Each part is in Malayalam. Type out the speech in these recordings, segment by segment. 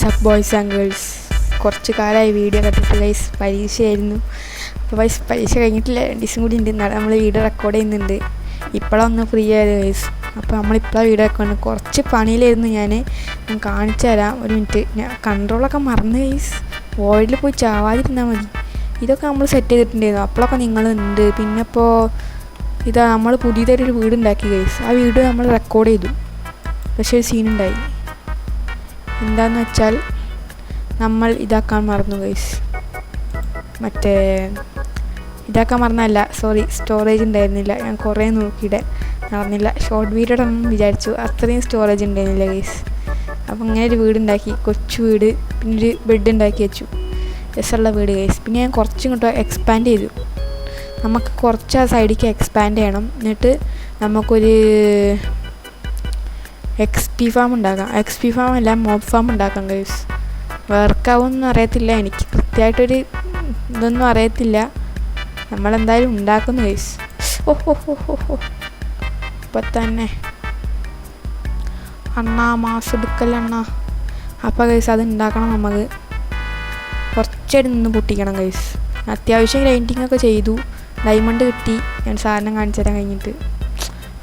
WhatsApp boys and girls. കുറച്ച് കാലമായി വീഡിയോ കണ്ടിട്ട് ഗൈസ്. പരീക്ഷയായിരുന്നു. അപ്പോൾ ഗൈസ് പരീക്ഷ കഴിഞ്ഞിട്ടില്ല, 2 ദിവസം കൂടി ഉണ്ട്. നമ്മൾ വീഡിയോ റെക്കോർഡ് ചെയ്യുന്നുണ്ട്. ഇപ്പോഴൊന്ന് ഫ്രീ ആയത് ഗൈസ്. അപ്പോൾ നമ്മളിപ്പോഴാണ് വീഡിയോ റെക്കോർഡ്. കുറച്ച് പണിയിലായിരുന്നു. ഞാൻ കാണിച്ചു തരാം, ഒരു മിനിറ്റ്. ഞാൻ കൺട്രോളൊക്കെ മറന്ന് ഗൈസ്. വോയിഡിൽ പോയി ചാവാതിരുന്നാൽ മതി. ഇതൊക്കെ നമ്മൾ സെറ്റ് ചെയ്തിട്ടുണ്ടായിരുന്നു. അപ്പോഴൊക്കെ നിങ്ങളുണ്ട്. പിന്നെ ഇപ്പോൾ ഇതാ നമ്മൾ പുതിയതായിട്ടൊരു വീടുണ്ടാക്കി ഗൈസ്. ആ വീട് നമ്മൾ റെക്കോർഡ് ചെയ്തു. പക്ഷേ ഒരു സീനുണ്ടായി. എന്താണെന്ന് വെച്ചാൽ നമ്മൾ ഇതാക്കാൻ മറന്നു ഗൈസ്. മറ്റേ ഇതാക്കാൻ മറന്നല്ല, സോറി, സ്റ്റോറേജ് ഉണ്ടായിരുന്നില്ല. ഞാൻ കുറേ നോക്കിയിട്ട് നടന്നില്ല. ഷോർട്ട് വീഡിയോ ഇടണം വിചാരിച്ചു, അത്രയും സ്റ്റോറേജ് ഉണ്ടായിരുന്നില്ല ഗൈസ്. അപ്പോൾ ഇങ്ങനെ ഒരു വീടുണ്ടാക്കി, കൊച്ചു വീട്. പിന്നെ ഒരു ബെഡ് ഉണ്ടാക്കി വെച്ചു. രസമുള്ള വീട് ഗൈസ്. പിന്നെ ഞാൻ കുറച്ചും ഇങ്ങോട്ട് എക്സ്പാൻഡ് ചെയ്തു. നമുക്ക് കുറച്ച് ആ സൈഡിലേക്ക് എക്സ്പാൻഡ് ചെയ്യണം. എന്നിട്ട് നമുക്കൊരു XP ഫാം ഉണ്ടാക്കാം. XP ഫാം അല്ല, മോബ് ഫാം ഉണ്ടാക്കാം ഗൈസ്. വർക്കാവുമെന്നൊന്നും അറിയത്തില്ല, എനിക്ക് കൃത്യമായിട്ടൊരു ഇതൊന്നും അറിയത്തില്ല. നമ്മളെന്തായാലും ഉണ്ടാക്കുന്നു ഗൈസ്. ഇപ്പം തന്നെ അണ്ണാ മാസം എടുക്കല്ലണ്ണ. അപ്പോൾ ഗൈസ് അത് ഉണ്ടാക്കണം. നമുക്ക് കുറച്ചായിട്ട് നിന്ന് പൊട്ടിക്കണം ഗൈസ്. അത്യാവശ്യം ഗ്രൈൻഡിങ് ഒക്കെ ചെയ്തു. ഡയമണ്ട് കിട്ടി. ഞാൻ സാധനം കാണിച്ചു തരാൻ കഴിഞ്ഞിട്ട്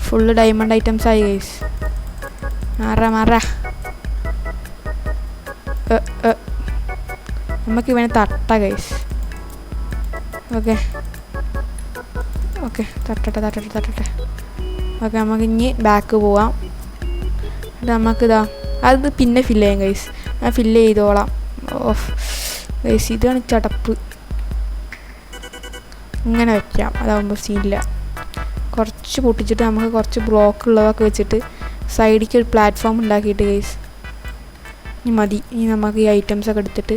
ഫുള്ള് ഡയമണ്ട് ഐറ്റംസ് ആയി ഗൈസ്. മാറ നമുക്ക് ഇവനെ തട്ട ഗൈസ്. ഓക്കെ തട്ടട്ടെ. ഓക്കെ, നമുക്ക് ഇനി ബാക്ക് പോവാം. എന്നിട്ട് നമുക്കിതാ അത് പിന്നെ ഫില്ല് ചെയ്യാം ഗൈസ്. ഞാൻ ഫില്ല് ചെയ്തോളാം. ഓഫ് ഗൈസ്, ഇതാണ് ചടപ്പ്. ഇങ്ങനെ വയ്ക്കാം, അതാകുമ്പോൾ സീനില്ല. കുറച്ച് പൊട്ടിച്ചിട്ട് നമുക്ക് കുറച്ച് ബ്ലോക്ക് ഉള്ളതൊക്കെ വെച്ചിട്ട് സൈഡിലേക്ക് ഒരു പ്ലാറ്റ്ഫോം ഉണ്ടാക്കിയിട്ട് ഗൈസ് ഇനി മതി. ഇനി നമുക്ക് ഈ ഐറ്റംസൊക്കെ എടുത്തിട്ട്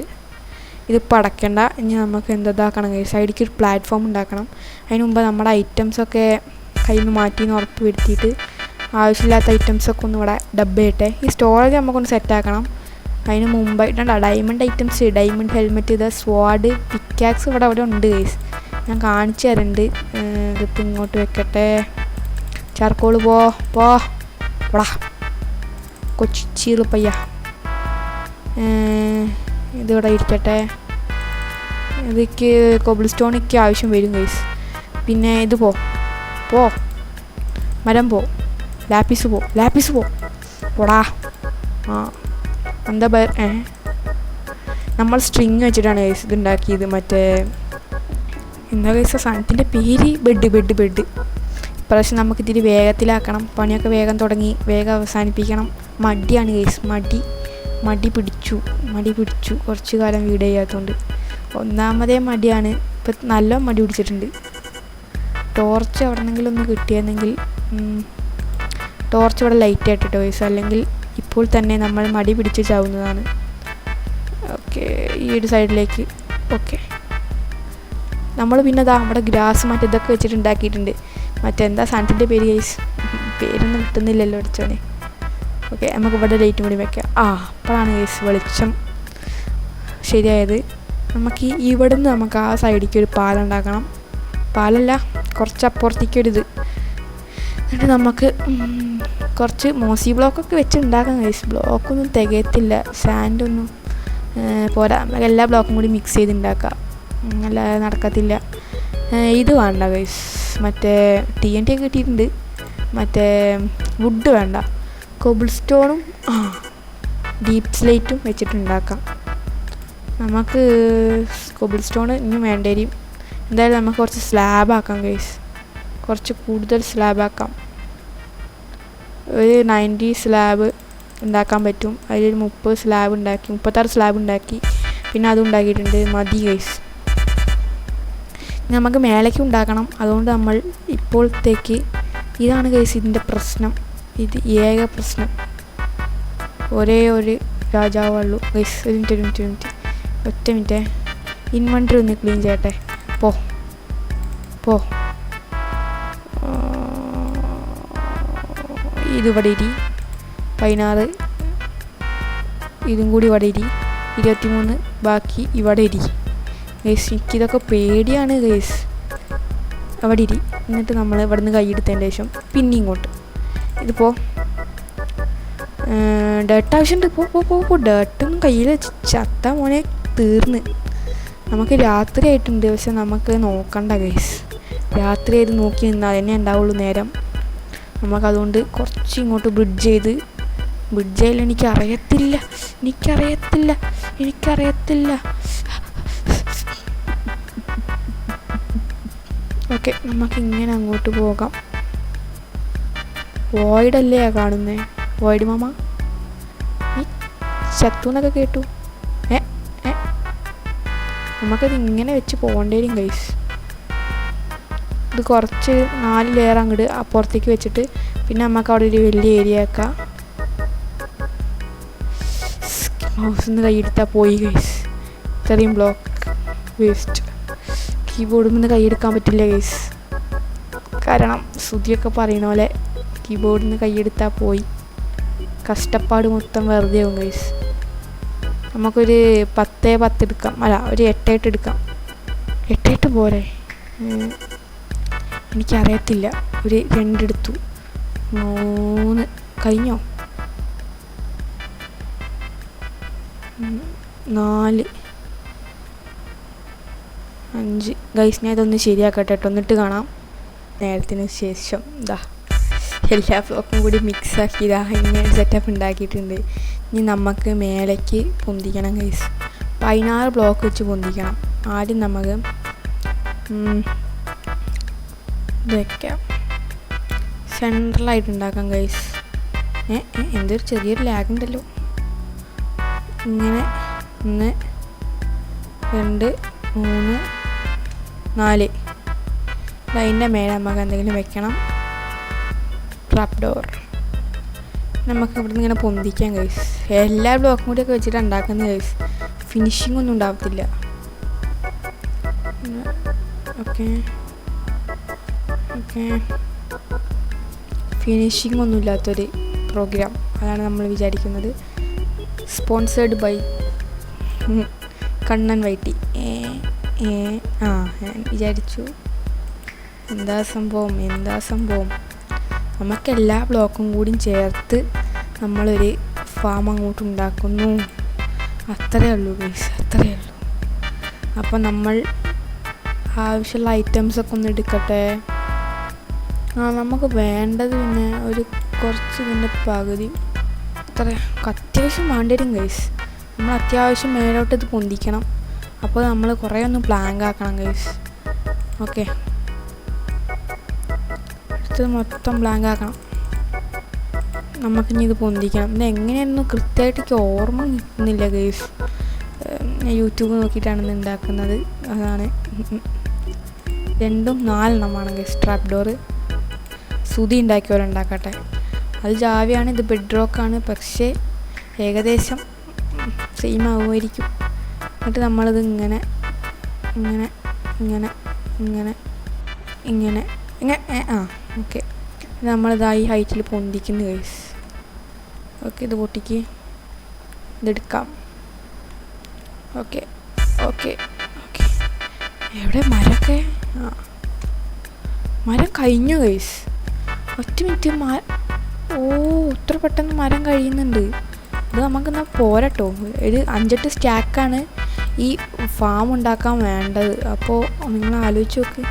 ഇത് പടക്കണ്ട. ഇനി നമുക്ക് എന്താക്കണം ഗൈസ്, സൈഡിലേക്ക് ഒരു പ്ലാറ്റ്ഫോം ഉണ്ടാക്കണം. അതിന് മുമ്പ് നമ്മുടെ ഐറ്റംസൊക്കെ കയ്യിൽ നിന്ന് മാറ്റിന്ന് ഉറപ്പ് വരുത്തിയിട്ട് ആവശ്യമില്ലാത്ത ഐറ്റംസൊക്കെ ഒന്ന് ഇവിടെ ഡബ് ചെയ്യട്ടെ. ഈ സ്റ്റോറേജ് നമുക്കൊന്ന് സെറ്റാക്കണം. അതിന് മുമ്പായിട്ടുണ്ട് ഡയമണ്ട് ഐറ്റംസ്, ഡയമണ്ട് ഹെൽമെറ്റ്, ഇത് സ്വാഡ്, പിക്കാക്സ് ഇവിടെ ഉണ്ട് ഗൈസ്. ഞാൻ കാണിച്ചു തരുന്നുണ്ട്. ഇതിപ്പോൾ ഇങ്ങോട്ട് വെക്കട്ടെ. ചാർക്കോൾ പോടാ കൊച്ചീറ് പയ്യ. ഇതിവിടെ ഇരിക്കട്ടെ. ഇതൊക്കെ കോബിൾ സ്റ്റോണൊക്കെ ആവശ്യം വരും ഗൈസ്. പിന്നെ ഇത് പോ മരം ലാപ്പിസ് പോടാ. എന്താ നമ്മൾ സ്ട്രിങ് വെച്ചിട്ടാണ് ഗൈസ് ഇതുണ്ടാക്കിയത്. മറ്റേ എന്താ ഗൈസ് സാധനത്തിൻ്റെ പേര്? ബെഡ്. ഇപ്രാവശ്യം നമുക്ക് ഇത്തിരി വേഗത്തിലാക്കണം. പണിയൊക്കെ വേഗം തുടങ്ങി വേഗം അവസാനിപ്പിക്കണം. മടിയാണ് ഗൈസ്. മടി പിടിച്ചു. കുറച്ച് കാലം വീഡിയോ ചെയ്യാത്തതുകൊണ്ട് ഒന്നാമതേ മടിയാണ്. ഇപ്പം നല്ല മടി പിടിച്ചിട്ടുണ്ട്. ടോർച്ച് എവിടെ നിന്നെങ്കിലും ഒന്ന് കിട്ടിയെന്നെങ്കിൽ. ടോർച്ച് ഇവിടെ ലൈറ്റ് ആയിട്ടിട്ടോ ഗൈസ്, അല്ലെങ്കിൽ ഇപ്പോൾ തന്നെ നമ്മൾ മടി പിടിച്ച് ചാവുന്നതാണ്. ഓക്കെ, ഈ ഒരു സൈഡിലേക്ക്. ഓക്കെ, നമ്മൾ പിന്നെ അവിടെ ഗ്രാസ് ഇതൊക്കെ വെച്ചിട്ട് ഉണ്ടാക്കിയിട്ടുണ്ട്. മറ്റെന്താ സാധനത്തിൻ്റെ പേര് ഗൈസ്? പേരൊന്നും കിട്ടുന്നില്ലല്ലോ അടിച്ചോനെ. ഓക്കെ, നമുക്ക് ഇവിടെ ലൈറ്റും കൂടി വെക്കാം. അപ്പോഴാണ് ഗൈസ് വെളിച്ചം ശരിയായത്. നമുക്ക് ഇവിടെ നിന്ന് നമുക്ക് ആ സൈഡിലേക്ക് ഒരു പാലുണ്ടാക്കണം. പാലല്ല, കുറച്ച് അപ്പുറത്തേക്കൊരിത്. എന്നിട്ട് നമുക്ക് കുറച്ച് മോസി ബ്ലോക്കൊക്കെ വെച്ച് ഉണ്ടാക്കാം ഗൈസ്. ബ്ലോക്കൊന്നും തികയത്തില്ല, സാൻഡൊന്നും പോരാ. നമുക്ക് എല്ലാ ബ്ലോക്കും കൂടി മിക്സ് ചെയ്ത് ഉണ്ടാക്കാം. അല്ലാതെ നടക്കത്തില്ല. ഇത് വേണ്ട ഗൈസ്, മറ്റേ TNT ഒക്കെ കിട്ടിയിട്ടുണ്ട്. മറ്റേ വുഡ് വേണ്ട, കോബിൾ സ്റ്റോണും ഡീപ്പ് സ്ലേറ്റും വെച്ചിട്ടുണ്ടാക്കാം. നമുക്ക് കോബിൾ സ്റ്റോൺ ഇനി വേണ്ടി വരും. എന്തായാലും നമുക്ക് കുറച്ച് സ്ലാബാക്കാം ഗൈസ്. കുറച്ച് കൂടുതൽ സ്ലാബാക്കാം. ഒരു 90 സ്ലാബ് ഉണ്ടാക്കാൻ പറ്റും. അതിലൊരു 30 സ്ലാബ് ഉണ്ടാക്കി, 36 സ്ലാബ് ഉണ്ടാക്കി. പിന്നെ അതും ഉണ്ടാക്കിയിട്ടുണ്ട്. മതി ഗൈസ്. നമുക്ക് മേലേക്ക് ഉണ്ടാക്കണം. അതുകൊണ്ട് നമ്മൾ ഇപ്പോഴത്തേക്ക് ഇതാണ് ഗൈസ് ഇതിൻ്റെ പ്രശ്നം. ഇത് ഏക പ്രശ്നം. ഒരേ ഒരു രാജാവുള്ളൂ ഗൈസ്. ഒരു മിനിറ്റ് ഒറ്റ മിനിറ്റ്. ഇൻവെൻ്ററി ഒന്ന് ക്ലീൻ ചെയ്യട്ടെ. പോ ഇതിവിടെ ഇരി. 16 ഇതും കൂടി ഇവിടെ ഇരി. 23 ബാക്കി ഇവിടെ ഇരി ഗൈസ്. എനിക്കിതൊക്കെ പേടിയാണ് ഗൈസ്. അവിടെ ഇരി. എന്നിട്ട് നമ്മൾ ഇവിടെ നിന്ന് കൈയെടുത്തതിന് ശേഷം പിന്നെ ഇങ്ങോട്ട് ഇതിപ്പോൾ ഡേർട്ട് ആവശ്യമുണ്ട്. പോ ഡേർട്ടൊന്നും കയ്യിൽ വെച്ച് ചത്ത മോനെ തീർന്ന്. നമുക്ക് രാത്രി ആയിട്ടുണ്ട്, പക്ഷെ നമുക്ക് നോക്കണ്ട ഗൈസ്. രാത്രി ആയത് നോക്കി നിന്നാൽ തന്നെ ഉണ്ടാവുള്ളൂ നേരം. നമുക്കതുകൊണ്ട് കുറച്ച് ഇങ്ങോട്ട് ബ്രിഡ്ജ് ചെയ്യൽ എനിക്കറിയത്തില്ല. ഓക്കെ, നമുക്കിങ്ങനെ അങ്ങോട്ട് പോകാം. വോയിഡല്ലേ കാണുന്നേ? വോയിഡ് മാമ ഈ ചത്തുന്നൊക്കെ കേട്ടു. നമുക്കത് ഇങ്ങനെ വെച്ച് പോകേണ്ടി വരും ഗൈസ്. ഇത് കുറച്ച് 4 ലെയർ അങ്ങോട്ട് അപ്പുറത്തേക്ക് വെച്ചിട്ട് പിന്നെ നമുക്ക് അവിടെ ഒരു വലിയ ഏരിയ ആക്കാം. മൗസിൽ നിന്ന് കൈയെടുത്താൽ പോയി ഗൈസ്. ഇത്രയും ബ്ലോക്ക് വേസ്റ്റ്. കീബോർഡിൽ നിന്ന് കൈയെടുക്കാൻ പറ്റില്ല ഗൈസ്, കാരണം ശ്രുതിയൊക്കെ പറയുന്ന പോലെ കീബോർഡിൽ നിന്ന് കൈയെടുത്താൽ പോയി. കഷ്ടപ്പാട് മൊത്തം വെറുതെ ആവും ഗൈസ്. നമുക്കൊരു 10 എടുക്കാം, അല്ല ഒരു 8 എടുക്കാം. 8 പോരെ? എനിക്കറിയത്തില്ല. ഒരു 2 എടുത്തു. 3 കഴിഞ്ഞോ? 4 5 ഗൈസ്. ഞാൻ ഇതൊന്ന് ശരിയാക്കട്ടെ കേട്ടോ, എന്നിട്ട് കാണാം. നേരത്തിന് ശേഷം ഇതാ എല്ലാ ബ്ലോക്കും കൂടി മിക്സാക്കി ഇങ്ങനെ സെറ്റപ്പ് ഉണ്ടാക്കിയിട്ടുണ്ട്. ഇനി നമുക്ക് മേലേക്ക് പൊന്തിക്കണം ഗൈസ്. 16 ബ്ലോക്ക് വെച്ച് പൊന്തിക്കണം. ആദ്യം നമുക്ക് ഇത് വയ്ക്കാം, സെൻട്രലായിട്ട് ഉണ്ടാക്കാം ഗൈസ്. എന്തൊരു ചെറിയൊരു ലാഗ് ഉണ്ടല്ലോ. ഇങ്ങനെ 1 2 3 4 അതിൻ്റെ മേലെ നമുക്ക് എന്തെങ്കിലും വെക്കണം. ട്രാപ്പ് ഡോർ നമുക്ക് ഇവിടെ നിന്ന് ഇങ്ങനെ പൊന്തിക്കാം ഗൈസ്. എല്ലാ ബ്ലോക്കും കൂടിയൊക്കെ വെച്ചിട്ട് ഉണ്ടാക്കുന്നത് ഗൈസ്. ഫിനിഷിംഗ് ഒന്നും ഉണ്ടാവത്തില്ല. ഓക്കെ ഫിനിഷിംഗ് ഒന്നും ഇല്ലാത്തൊരു പ്രോഗ്രാം, അതാണ് നമ്മൾ വിചാരിക്കുന്നത്. സ്പോൺസേർഡ് ബൈ കണ്ണൻ വൈറ്റി. ഞാൻ വിചാരിച്ചു എന്താ സംഭവം. നമുക്കെല്ലാ ബ്ലോക്കും കൂടിയും ചേർത്ത് നമ്മളൊരു ഫാം അങ്ങോട്ട് ഉണ്ടാക്കുന്നു. അത്രയേ ഉള്ളൂ ഗൈസ്, അത്രയേ ഉള്ളൂ. അപ്പം നമ്മൾ ആവശ്യമുള്ള ഐറ്റംസൊക്കെ ഒന്ന് എടുക്കട്ടെ. നമുക്ക് വേണ്ടത് പിന്നെ ഒരു കുറച്ച് ഇതിൻ്റെ പകുതി അത്ര അത്യാവശ്യം വേണ്ടി വരും ഗൈസ്. നമ്മൾ അത്യാവശ്യം മേലോട്ട് ഇത് പൊന്തിക്കണം. അപ്പോൾ നമ്മൾ കുറേ ഒന്ന് പ്ലാങ്ക് ആക്കണം ഗൈസ്. ഓക്കെ, അടുത്തത് മൊത്തം ബ്ലാങ്ക് ആക്കണം. നമുക്കിനി ഇത് പൊന്തിക്കണം. ഇത് എങ്ങനെയായിരുന്നു കൃത്യമായിട്ട് എനിക്ക് ഓർമ്മ കിട്ടുന്നില്ല ഗൈസ്. ഞാൻ യൂട്യൂബ് നോക്കിയിട്ടാണ് ഇത് ഉണ്ടാക്കുന്നത്. അതാണ് 2 4 ഗൈസ്. ട്രാപ്പ് ഡോറ് സുതി ഉണ്ടാക്കിയവരെ ഉണ്ടാക്കട്ടെ. അത് ജാവയാണ്, ഇത് ബെഡ് റോക്കാണ്, പക്ഷേ ഏകദേശം സെയിം ആവുമായിരിക്കും. എന്നിട്ട് നമ്മളിത് ഇങ്ങനെ ഓക്കെ, നമ്മളിതായി ഹൈറ്റിൽ പൊന്തിക്കുന്നു ഗൈസ്. ഓക്കെ, ഇത് പൊട്ടിക്ക്, ഇതെടുക്കാം. ഓക്കെ എവിടെ മരമൊക്കെ? മരം കഴിഞ്ഞു ഗൈസ്. ഒറ്റ മിനിറ്റ്. ഇത്ര പെട്ടെന്ന് മരം കഴിയുന്നുണ്ട്. ഇത് നമുക്കെന്നാൽ പോരട്ടോ. ഒരു 5-8 സ്റ്റാക്കാണ് ഈ ഫാം ഉണ്ടാക്കാൻ വേണ്ടത്. അപ്പോൾ നിങ്ങൾ ആലോചിച്ച് നോക്ക്.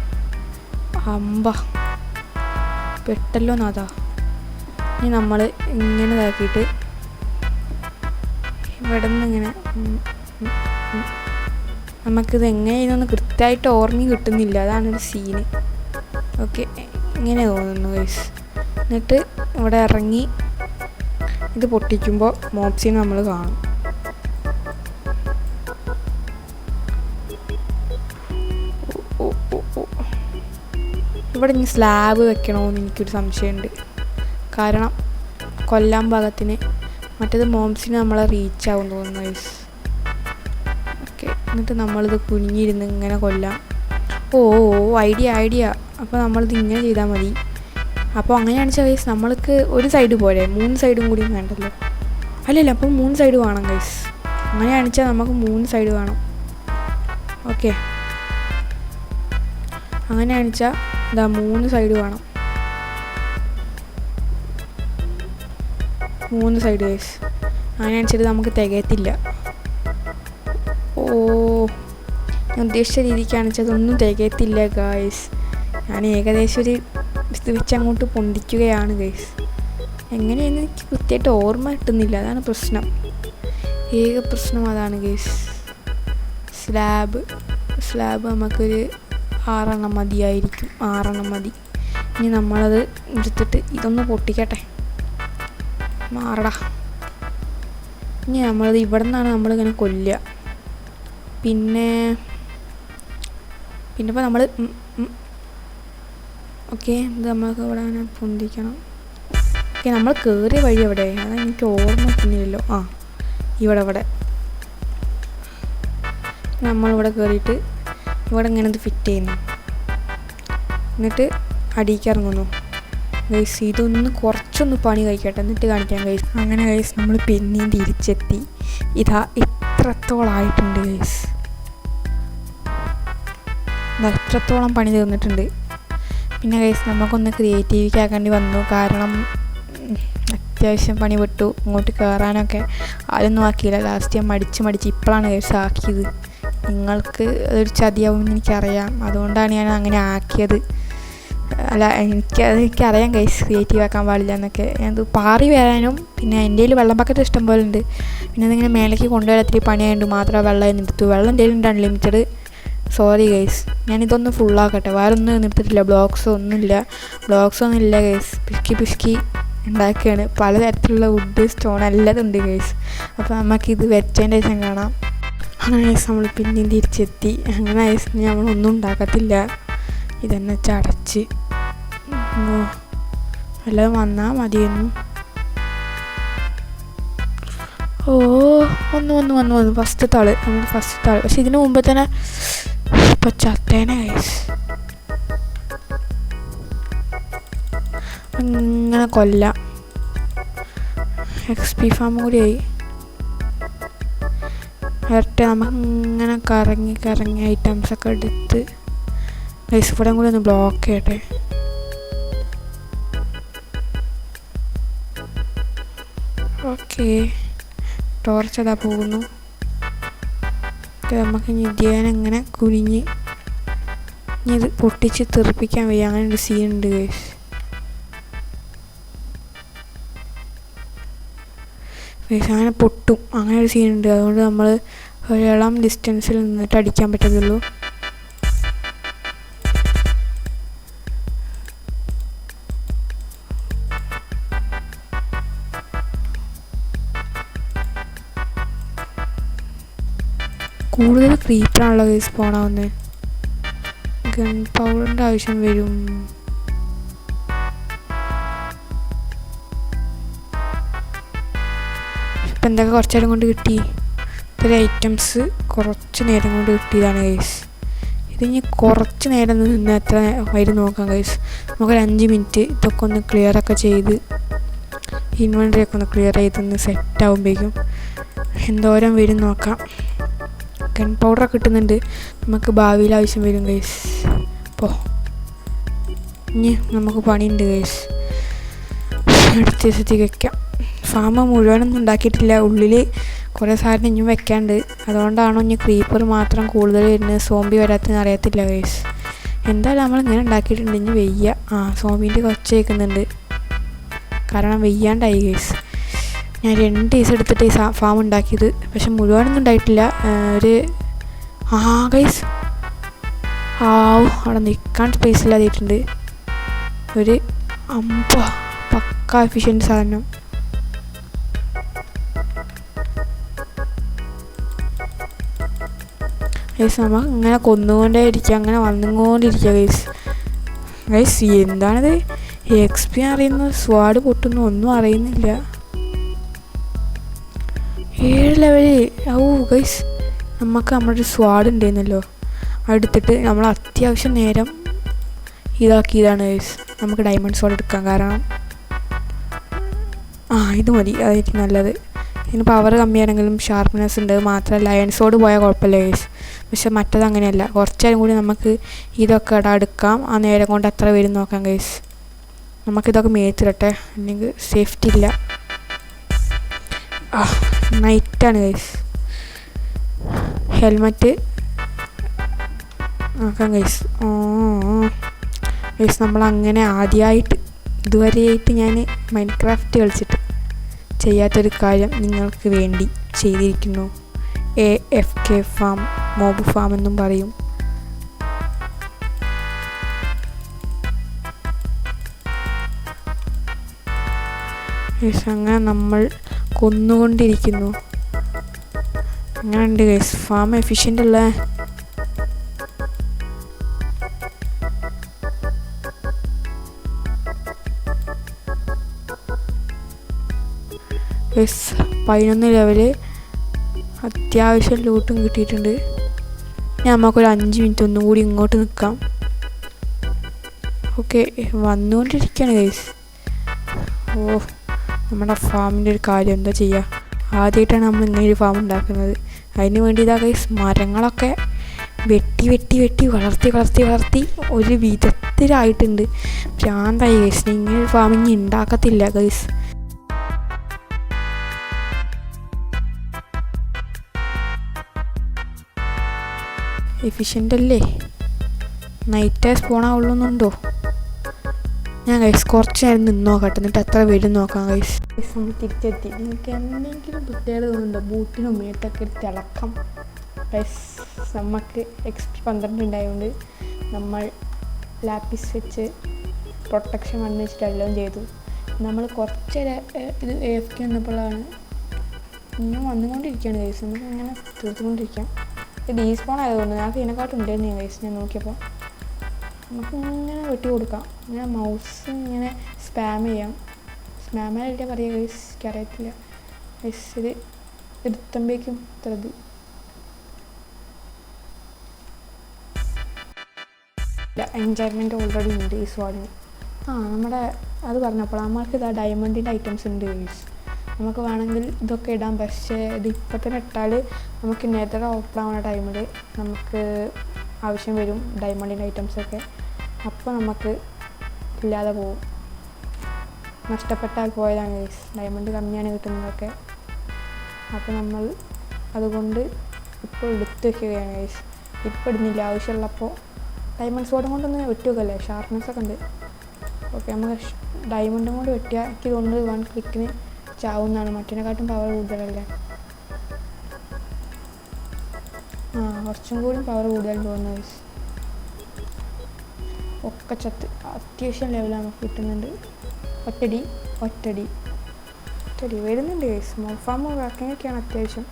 പെട്ടല്ലോ നാഥാ. ഇനി നമ്മൾ ഇങ്ങനെ ഇതാക്കിയിട്ട് ഇവിടെ നിന്ന് ഇങ്ങനെ നമുക്കിത് എങ്ങനെയാണെന്ന് കൃത്യമായിട്ട് ഓർമ്മ കിട്ടുന്നില്ല. അതാണൊരു സീന്. ഓക്കെ, ഇങ്ങനെ തോന്നുന്നു ഗൈസ്. എന്നിട്ട് ഇവിടെ ഇറങ്ങി ഇത് പൊട്ടിക്കുമ്പോൾ മോപ്സിനെ നമ്മൾ കാണും. ഇവിടെ ഇനി സ്ലാബ് വെക്കണമെന്ന് എനിക്കൊരു സംശയമുണ്ട്. കാരണം കൊല്ലാൻ ഭാഗത്തിന്, മറ്റേത് മോംസിന് നമ്മളെ റീച്ച് ആവും തോന്നുന്നു ഗൈസ്. ഓക്കെ, എന്നിട്ട് നമ്മളിത് കുനിഞ്ഞിരുന്ന് ഇങ്ങനെ കൊല്ലാം. ഐഡിയ. അപ്പോൾ നമ്മളിത് ഇങ്ങനെ ചെയ്താൽ മതി. അപ്പോൾ അങ്ങനെയാണെന്ന് വെച്ചാൽ ഗൈസ് നമ്മൾക്ക് ഒരു സൈഡ് പോരെ, 3 സൈഡും കൂടി വേണ്ടല്ലോ. അല്ലല്ല, അപ്പോൾ 3 സൈഡ് വേണം ഗൈസ്. അങ്ങനെയാണെന്ന് വെച്ചാൽ നമുക്ക് 3 സൈഡ് വേണം. ഓക്കെ, അങ്ങനെയാണെന്ന് വെച്ചാൽ ഇതാ 3 സൈഡ് വേണം. 3 സൈഡ് ഗൈസ്. അങ്ങനെ അനുസരിച്ച് നമുക്ക് തികയത്തില്ല. ഓ, ഞാൻ ഉദ്ദേശിച്ച രീതിക്കാണെന്ന് വെച്ചാൽ അതൊന്നും തികയത്തില്ല ഗൈസ്. ഞാൻ ഏകദേശം ഒരു ഇത് വെച്ച് അങ്ങോട്ട് പൊന്തിക്കുകയാണ് ഗൈസ്. എങ്ങനെയെന്ന് എനിക്ക് കൃത്യമായിട്ട് ഓർമ്മ കിട്ടുന്നില്ല, അതാണ് പ്രശ്നം. ഏക പ്രശ്നം അതാണ് ഗൈസ്. സ്ലാബ് നമുക്കൊരു 6 മതിയായിരിക്കും. 6 മതി. ഇനി നമ്മളത് എടുത്തിട്ട് ഇതൊന്ന് പൊട്ടിക്കട്ടെ. മാറടാ. ഇനി നമ്മളത് ഇവിടെ നിന്നാണ് നമ്മളിങ്ങനെ കൊല്ലുക. പിന്നെ ഇപ്പോൾ നമ്മൾ ഓക്കെ, ഇത് നമ്മൾക്ക് ഇവിടെ അങ്ങനെ പൊന്തിക്കണം. ഓക്കെ, നമ്മൾ കയറിയ വഴി എവിടെ? അതാണ് എനിക്ക് ഓർമ്മ കിട്ടുന്നില്ലല്ലോ. ആ, ഇവിടെ നമ്മളിവിടെ കയറിയിട്ട് ഇവിടെ ഇങ്ങനെ ഇത് ഫിറ്റ് ചെയ്യുന്നു. എന്നിട്ട് അടിയിലേക്ക് ഇറങ്ങുന്നു ഗൈസ്. ഇതൊന്ന് കുറച്ചൊന്ന് പണി കഴിക്കട്ടെ, എന്നിട്ട് കാണിക്കാം ഗൈസ്. അങ്ങനെ ഗൈസ് നമ്മൾ പിന്നെയും തിരിച്ചെത്തി. ഇതാ ഇത്രത്തോളമായിട്ടുണ്ട് ഗൈസ്. ഇത്രത്തോളം പണി തീർന്നിട്ടുണ്ട്. പിന്നെ ഗൈസ് നമുക്കൊന്ന് ക്രിയേറ്റിവിറ്റി ആക്കേണ്ടി വന്നു. കാരണം അത്യാവശ്യം പണി പെട്ടു. ഇങ്ങോട്ട് കയറാനൊക്കെ അതൊന്നും ആക്കിയില്ല. ലാസ്റ്റ് ഞാൻ മടിച്ച് ഇപ്പോഴാണ് ഗൈസ് ആക്കിയത്. നിങ്ങൾക്ക് അതൊരു ചതിയാവുമെന്ന് എനിക്കറിയാം, അതുകൊണ്ടാണ് ഞാൻ അങ്ങനെ ആക്കിയത്. അല്ല, എനിക്കറിയാം ഗൈസ് ക്രിയേറ്റീവ് ആക്കാൻ പാടില്ല എന്നൊക്കെ. ഞാനത് പാറി വരാനും പിന്നെ എൻ്റെ കയ്യിൽ വെള്ളം ബക്കറ്റ് ഇഷ്ടം പോലെ ഉണ്ട്. പിന്നെ അതിങ്ങനെ മേലേക്ക് കൊണ്ടുവരാൻ ഇത്തിരി പണിയായതുകൊണ്ട് മാത്രമേ വെള്ളം നിർത്തൂ. വെള്ളം എന്തെങ്കിലും ഉണ്ട് അൺലിമിറ്റഡ്. സോറി ഗൈസ്, ഞാനിതൊന്ന് ഫുള്ളാക്കട്ടെ. വേറെ ഒന്നും നിർത്തിയിട്ടില്ല. ബ്ലോക്സൊന്നും ഇല്ല ഗൈസ്. പിശുക്കി ഉണ്ടാക്കുകയാണ്. പലതരത്തിലുള്ള വുഡ്, സ്റ്റോൺ എല്ലാം ഉണ്ട് ഗൈസ്. അപ്പോൾ നമുക്കിത് വെച്ചതിൻ്റെ ശേഷം കാണാം. അങ്ങനെ ഗൈസ് നമ്മൾ പിന്നെയും തിരിച്ചെത്തി. അങ്ങനെ ഗൈസ് നമ്മളൊന്നും ഉണ്ടാക്കത്തില്ല. ഇതെന്നെ ചടച്ച് വല്ലതും വന്നാൽ മതിയെന്നു. ഓ, വന്നു ഫസ്റ്റ് താള്. പക്ഷെ ഇതിന് മുമ്പ് തന്നെ ഇപ്പോൾ ചത്തേനെ ഗൈസ്. ഇങ്ങനെ കൊല്ലാം. XP ഫാം കൂടിയായി. വരട്ടെ, നമുക്കിങ്ങനെ കറങ്ങി ഐറ്റംസൊക്കെ എടുത്ത് ഗൈസ് ഇവിടെ കൂടി ഒന്ന് ബ്ലോക്ക് ചെയ്യട്ടെ. ഓക്കെ, ടോർച്ച് അതാ പോകുന്നു. നമുക്ക് ഇങ്ങനെ കുനിഞ്ഞ് ഇനി ഇത് പൊട്ടിച്ച് തെറിപ്പിക്കാൻ വയ്യ. അങ്ങനെ ഒരു സീൻ ഉണ്ട് ഗൈസ്. അങ്ങനെ പൊട്ടും, അങ്ങനെ ഒരു സീൻ ഉണ്ട്. അതുകൊണ്ട് നമ്മൾ ഒരിളം ഡിസ്റ്റൻസിൽ നിന്നിട്ട് അടിക്കാൻ പറ്റത്തുള്ളൂ. കൂടുതൽ ക്രീപ്പറാണല്ലോ ഗൈസ് സ്പോണാവുന്നത്. ഗൺ പൗഡറിൻ്റെ ആവശ്യം വരും. ഇപ്പം എന്തൊക്കെ കുറച്ച് നേരം കൊണ്ട് കിട്ടി? ഇത്ര ഐറ്റംസ് കുറച്ച് നേരം കൊണ്ട് കിട്ടിയതാണ് ഗൈസ്. ഇതിനി കുറച്ച് നേരം നിന്ന് എത്ര വരും നോക്കാം ഗൈസ്. നമുക്കൊരു 5 മിനിറ്റ് ഇതൊക്കെ ഒന്ന് ക്ലിയറൊക്കെ ചെയ്ത് ഇൻവെൻ്ററി ഒക്കെ ഒന്ന് ക്ലിയർ ചെയ്തൊന്ന് സെറ്റാകുമ്പോഴേക്കും എന്തോരം വരും നോക്കാം. ഗൺ പൗഡറൊക്കെ കിട്ടുന്നുണ്ട്. നമുക്ക് ഭാവിയിൽ ആവശ്യം വരും ഗൈസ്. അപ്പോൾ ഇനി നമുക്ക് പണിയുണ്ട് ഗൈസ്. അടുത്ത ദിവസത്തേക്ക് വയ്ക്കാം. ഫാം മുഴുവനൊന്നും ഉണ്ടാക്കിയിട്ടില്ല. ഉള്ളിൽ കുറേ സാധനം ഇനിയും വെക്കാണ്ട്. അതുകൊണ്ടാണോ ഇനി ക്രീപ്പർ മാത്രം കൂടുതൽ വരുന്നത്, സോംബി വരാത്തതെന്ന് അറിയത്തില്ല ഗൈസ്. എന്തായാലും നമ്മളിങ്ങനെ ഉണ്ടാക്കിയിട്ടുണ്ട്. ഇനി വെയ്യ. സോംബീൻ്റെ കൊച്ച കേൾക്കുന്നുണ്ട്. കാരണം വെയ്യാണ്ടായി ഗൈസ്. ഞാൻ 2 ദിവസം എടുത്തിട്ട് ഈ ഫാം ഉണ്ടാക്കിയത്. പക്ഷെ മുഴുവനൊന്നും ഉണ്ടായിട്ടില്ല. ഗൈസ് അവിടെ നിൽക്കാൻ സ്പേസ് ഇല്ലാതായിട്ടുണ്ട്. ഒരു പക്ക എഫിഷ്യൻറ്റ് സാധനം. ഗൈസ് നമ്മൾ ഇങ്ങനെ കൊന്നുകൊണ്ടേ ഇരിക്കുക, അങ്ങനെ വന്നുകൊണ്ടിരിക്കുക ഗൈസ്. എന്താണിത്? XP അറിയുന്നു, സ്വാഡ് പൊട്ടുന്നു, ഒന്നും അറിയുന്നില്ല. 7 ലെവല്. ഗൈസ് നമുക്ക് നമ്മുടെ സ്വാഡ് ഉണ്ടായിരുന്നല്ലോ, അടുത്തിട്ട് നമ്മൾ അത്യാവശ്യം നേരം ഇതാക്കിയതാണ് ഗൈസ്. നമുക്ക് ഡയമണ്ട് സ്വാഡ് എടുക്കാം. കാരണം ഇത് മതി, അതായിരിക്കും നല്ലത്. ഇതിന് പവർ കമ്മിയാണെങ്കിലും ഷാർപ്പ്നെസ് ഉണ്ട്. മാത്രമല്ല അയൺ സോഡ് പോയാൽ കുഴപ്പമില്ല ഗൈസ്. പക്ഷെ മറ്റത് അങ്ങനെയല്ല. കുറച്ച് നേരം കൂടി നമുക്ക് ഇതൊക്കെ എടുക്കാം. ആ നേരം കൊണ്ട് എത്ര വരും നോക്കാം ഗൈസ്. നമുക്കിതൊക്കെ മേത്തിരട്ടെ, അല്ലെങ്കിൽ സേഫ്റ്റി ഇല്ല. നൈറ്റാണ് ഗൈസ്. ഹെൽമറ്റ് നോക്കാം ഗൈസ്. ഗൈസ് നമ്മളങ്ങനെ ആദ്യമായിട്ട് ഇതുവരെയായിട്ട് ഞാൻ മൈൻക്രാഫ്റ്റ് കളിച്ചിട്ട് ചെയ്യാത്തൊരു കാര്യം നിങ്ങൾക്ക് വേണ്ടി ചെയ്തിരിക്കുന്നു. AFK ഫാം, മോബ് ഫാം എന്നും പറയും. ഗൈസ് അങ്ങനെ നമ്മൾ കൊന്നുകൊണ്ടിരിക്കുന്നു. അങ്ങനെയുണ്ട് ഗൈസ്. ഫാം എഫിഷ്യൻ്റ് അല്ലേ? ഗൈസ് 11 ലെവല് അത്യാവശ്യം ലൂട്ടും കിട്ടിയിട്ടുണ്ട്. നമുക്കൊരു 5 മിനിറ്റ് ഒന്നും കൂടി ഇങ്ങോട്ട് നിൽക്കാം. ഓക്കെ, വന്നുകൊണ്ടിരിക്കുകയാണ് ഗൈസ്. നമ്മുടെ ഫാമിൻ്റെ ഒരു കാര്യം എന്താ ചെയ്യുക? ആദ്യമായിട്ടാണ് നമ്മൾ ഇങ്ങനെ ഒരു ഫാം ഉണ്ടാക്കുന്നത്. അതിന് വേണ്ടി ഇതാ ഗൈസ് മരങ്ങളൊക്കെ വെട്ടി വെട്ടി വെട്ടി വളർത്തി വളർത്തി വളർത്തി ഒരു വിധത്തിലായിട്ടുണ്ട്. ഭ്രാന്തായി ഗൈസ്. ഇങ്ങനെ ഒരു ഫാം ഇനി ഉണ്ടാക്കത്തില്ല ഗൈസ്. എഫിഷ്യൻ്റ് അല്ലേ? നൈറ്റേ സ്പോണാവുള്ളൂന്നുണ്ടോ? ഞാൻ ഗൈസ് കുറച്ച് നേരം നിന്ന് നോക്കട്ടെ, എന്നിട്ട് എത്ര വരും നോക്കാം ഗൈസ്. നമ്മൾ തിരിച്ചെത്തി. നിങ്ങൾക്ക് എന്തെങ്കിലും പ്രത്യേകത തോന്നുന്നുണ്ടോ? ബൂട്ടിനും മേത്തൊക്കെ ഒരു തിളക്കം ഗൈസ്. നമുക്ക് XP 12 ഉണ്ടായതുകൊണ്ട് നമ്മൾ ലാപ്പിസ് വെച്ച് പ്രൊട്ടക്ഷൻ വന്ന് വെച്ചിട്ട് എല്ലാം ചെയ്തു. നമ്മൾ കുറച്ച് ഇത് AFK വന്നപ്പോഴാണ് ഇനിയും വന്നുകൊണ്ടിരിക്കുകയാണ് ഗൈസ്. നമുക്ക് ഇങ്ങനെ തീർത്തുകൊണ്ടിരിക്കാം. ഇത് ഡീസ്പോൺ ആയതുകൊണ്ട് ഞങ്ങൾക്ക് ഇതിനെക്കാട്ടും ഉണ്ടായിരുന്നു ഗൈസ്. ഞാൻ നോക്കിയപ്പോൾ നമുക്ക് ഇങ്ങനെ വെട്ടി കൊടുക്കാം. ഇങ്ങനെ മൗസ് ഇങ്ങനെ സ്പാം ചെയ്യാം. സ്പാമായിട്ട് പറയുക ഗൈസ്, എനിക്കറിയത്തില്ല ഗൈസ്. ഇത് എടുത്തുമ്പോഴേക്കും ഇത്രത് എൻജോയ്മെൻറ്റ് ഓൾറെഡി ഉണ്ട് ഈ സ്വാഡിന്. നമ്മുടെ അത് പറഞ്ഞപ്പോൾ നമ്മൾക്ക് ഇതാ ഡയമണ്ടിൻ്റെ ഐറ്റംസ് ഉണ്ട് ഗൈസ്. നമുക്ക് വേണമെങ്കിൽ ഇതൊക്കെ ഇടാം. പക്ഷേ ഇത് ഇപ്പം തന്നെ ഇട്ടാൽ നമുക്ക് നെതർ ഓപ്പൺ ആവുന്ന ടൈമിൽ നമുക്ക് ആവശ്യം വരും ഡയമണ്ടിൻ്റെ ഐറ്റംസൊക്കെ. അപ്പോൾ നമുക്ക് ഇല്ലാതെ പോകും. നഷ്ടപ്പെട്ടാൽ പോയതാണ് ഗൈസ്. ഡയമണ്ട് കമ്മിയാണ് കിട്ടുന്നതൊക്കെ. അപ്പോൾ നമ്മൾ അതുകൊണ്ട് ഇപ്പോൾ എടുത്ത് വയ്ക്കുകയാണ് ഗൈസ്. ഇപ്പോൾ ഇടുന്നില്ല, ആവശ്യമുള്ളപ്പോൾ ഡയമണ്ട് സ്വാഡും കൊണ്ടൊന്ന് വെട്ടി വെക്കല്ലേ, ഷാർപ്നെസ്സൊക്കെ ഉണ്ട്. ഓക്കെ, നമുക്ക് ഡയമണ്ടും കൊണ്ട് വെട്ടിയാൽ എനിക്ക് തോന്നുന്നത് 1 ക്ലിക്കിന് ചാവുന്നതാണ്. മറ്റേനെക്കാട്ടും പവർ കൂടുതലല്ലേ? കുറച്ചും കൂടി പവർ കൂടുതൽ തോന്നുന്നു ഗൈസ്. ഒക്കെ ചത്ത് അത്യാവശ്യം ലെവൽ നമുക്ക് കിട്ടുന്നുണ്ട്. ഒറ്റടി വരുന്നുണ്ട് ഗൈസ്. മോബ് ഫാം വർക്കിങ്ങൊക്കെയാണ് അത്യാവശ്യം.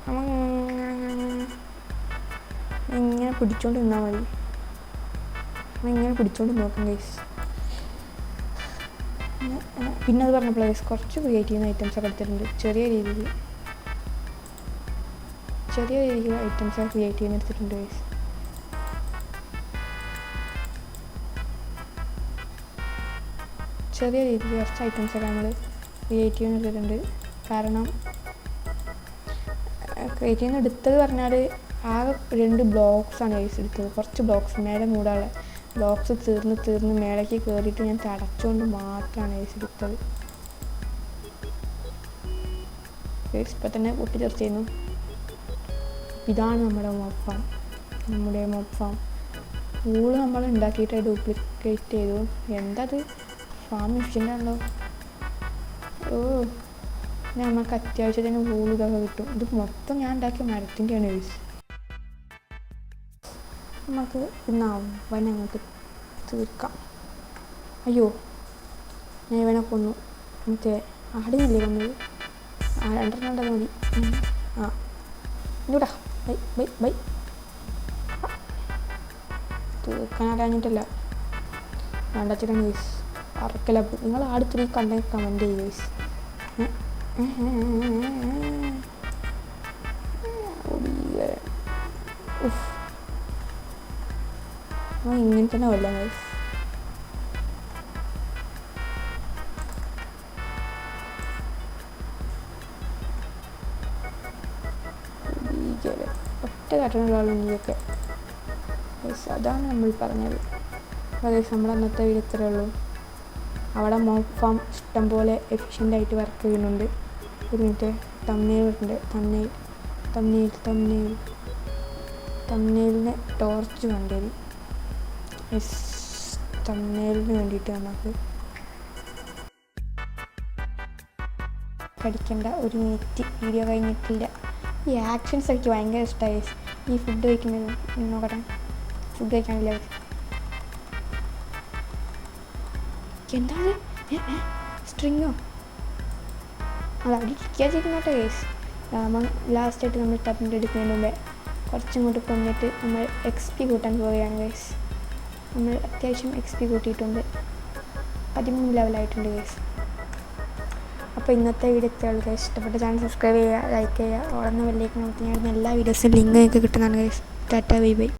നമ്മൾ ഇങ്ങനെ പിടിച്ചോണ്ട് നിന്നാൽ മതി. ഇങ്ങനെ പിടിച്ചോണ്ട് നോക്കാം ഗൈസ്. പിന്നെ അത് പറഞ്ഞപ്പോൾ ഗൈസ് കുറച്ച് ക്രിയേറ്റ് ചെയ്യുന്ന ഐറ്റംസൊക്കെ എടുത്തിട്ടുണ്ട്. ചെറിയ രീതിയിൽ ഐറ്റംസൊക്കെ ക്രിയേറ്റ് ചെയ്യുന്ന എടുത്തിട്ടുണ്ട് ഗൈസ്. ചെറിയ രീതിയിൽ കുറച്ച് ഐറ്റംസൊക്കെ നമ്മൾ ക്രിയേറ്റ് ചെയ്യുന്ന എടുത്തിട്ടുണ്ട്. കാരണം ക്രിയേറ്റ് ചെയ്യുന്ന എടുത്തത് പറഞ്ഞാൽ ആകെ 2 ബ്ലോക്സാണ് ഗൈസ് എടുത്തത്. കുറച്ച് ബ്ലോക്സ് മേലെ മൂടാനുള്ള ബ്ലോക്സ് തീർന്ന് മേലേക്ക് കയറിയിട്ട് ഞാൻ തടച്ചുകൊണ്ട് മാത്രമാണ് ഗൈസ് എടുത്തത്. ഗൈസ് ഇപ്പം തന്നെ പൊട്ടിച്ചെറിച്ച് ചെയ്യുന്നു. ഇതാണ് നമ്മുടെ മോബ് ഫാം. വൂള് നമ്മൾ ഉണ്ടാക്കിയിട്ട് ഡ്യൂപ്ലിക്കേറ്റ് ചെയ്തു. എന്തത് ഫാം എഫിഷ്യൻ്റ് ആണല്ലോ. നമുക്ക് അത്യാവശ്യത്തിന് വൂള് ഇതൊക്കെ കിട്ടും. ഇത് മൊത്തം ഞാൻ ഉണ്ടാക്കിയ മരത്തിൻ്റെയാണ് ഗൈസ്. നമുക്ക് ഇന്ന് അവനെ അങ്ങോട്ട് തീർക്കാം. അയ്യോ, ഞാൻ ഇവനെ കൊന്നു. മറ്റേ ആടിനല്ലേ കൊന്നത്? 2 മതി. ഇല്ലൂടാ, ബൈ തീർക്കാൻ അറിയാഞ്ഞിട്ടല്ല, വേണ്ടച്ചിട്ടാണ് ഗൈസ്. അറക്കല. നിങ്ങൾ ആട്3 കണ്ടെങ്കിൽ കമൻറ്റ് ചെയ്യും ഗൈസ്. ഇങ്ങനെ തന്നെ കൊല്ലാം ഗൈസ്. ഒറ്റ കാട്ടുള്ള നീയൊക്കെ ഗൈസ്. അതാണ് നമ്മൾ പറഞ്ഞത്. അപ്പോൾ ഗൈസ് നമ്മൾ അന്നത്തെ വീഡിയോ ഇത്രയേ ഉള്ളൂ. അവിടെ മോബ് ഫാം ഇഷ്ടംപോലെ എഫിഷ്യൻ്റായിട്ട് വർക്ക് ചെയ്യുന്നുണ്ട്. ഒരു മിനിറ്റ്, തമ്മിലുണ്ട്. തമ്മിലിന് ടോർച്ച് വേണ്ടിവരും. തമ്മിലിന് വേണ്ടിയിട്ട് നമുക്ക് കടിക്കേണ്ട. ഒരു മിനിറ്റ്, വീഡിയോ കഴിഞ്ഞിട്ടില്ല. ഈ ആക്ഷൻസ് എനിക്ക് ഭയങ്കര ഇഷ്ടമായി. ഈ ഫുഡ് കഴിക്കുന്നത് നോക്കട്ടെ. ഫുഡ് കഴിക്കാനില്ല. എന്താണ് സ്ട്രിങ്ങോ? അത് അവിടെ ഇരിക്കാൻ ചെയ്യുന്നോട്ടെ കേസ്. ലാസ്റ്റായിട്ട് നമ്മൾ ടബിൻ്റെ എടുക്കുന്നതിന് മുമ്പേ കുറച്ചിങ്ങോട്ട് കൊന്നിട്ട് നമ്മൾ XP കൂട്ടാൻ പോവുകയാണ് ഗൈസ്. നമ്മൾ അത്യാവശ്യം XP കൂട്ടിയിട്ടുണ്ട്. 13 ലെവലായിട്ടുണ്ട് ഗൈസ്. അപ്പോൾ ഇന്നത്തെ വീഡിയോ ഇത്രയുള്ളൂ ഗൈസ്. ഇഷ്ടപ്പെട്ട ചാനൽ സബ്സ്ക്രൈബ് ചെയ്യുക, ലൈക്ക് ചെയ്യുക, ഓടുന്ന വലിലേക്ക് നോക്കി. ഞാൻ എല്ലാ വീഡിയോസിനും ലിങ്ക് നിങ്ങൾക്ക് കിട്ടുന്നതാണ് ഗൈസ്. Tata, bye bye.